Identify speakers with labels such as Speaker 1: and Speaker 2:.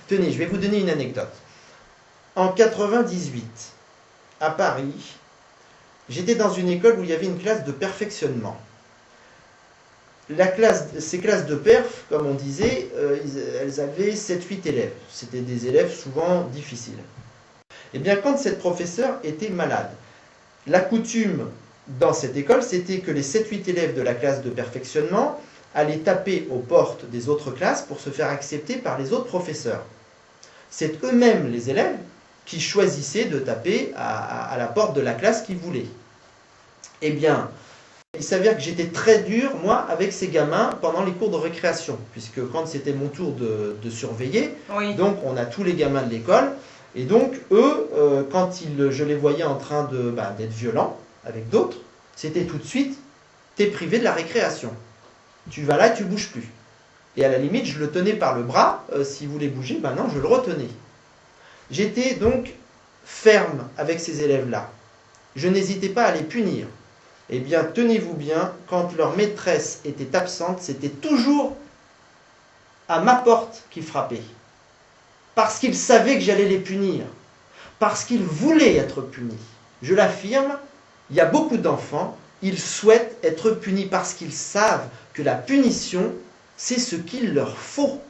Speaker 1: Tenez, je vais vous donner une anecdote. En 98, à Paris, j'étais dans une école où il y avait une classe de perfectionnement. Ces classes de perf, comme on disait, elles avaient 7-8 élèves. C'était des élèves souvent difficiles. Et bien, quand cette professeure était malade, la coutume dans cette école, c'était que les 7-8 élèves de la classe de perfectionnement allaient taper aux portes des autres classes pour se faire accepter par les autres professeurs. C'est eux-mêmes, les élèves, qui choisissaient de taper à la porte de la classe qu'ils voulaient. Eh bien, il s'avère que j'étais très dur, moi, avec ces gamins pendant les cours de récréation, puisque quand c'était mon tour de surveiller, oui. Donc on a tous les gamins de l'école, et donc eux, quand je les voyais en train d'être violents avec d'autres, c'était tout de suite, t'es privé de la récréation. Tu vas là et tu bouges plus. Et à la limite, je le tenais par le bras, s'il voulait bouger, ben non, je le retenais. J'étais donc ferme avec ces élèves-là. Je n'hésitais pas à les punir. Eh bien, tenez-vous bien, quand leur maîtresse était absente, c'était toujours à ma porte qu'ils frappaient. Parce qu'ils savaient que j'allais les punir. Parce qu'ils voulaient être punis. Je l'affirme, il y a beaucoup d'enfants, ils souhaitent être punis parce qu'ils savent que la punition, c'est ce qu'il leur faut.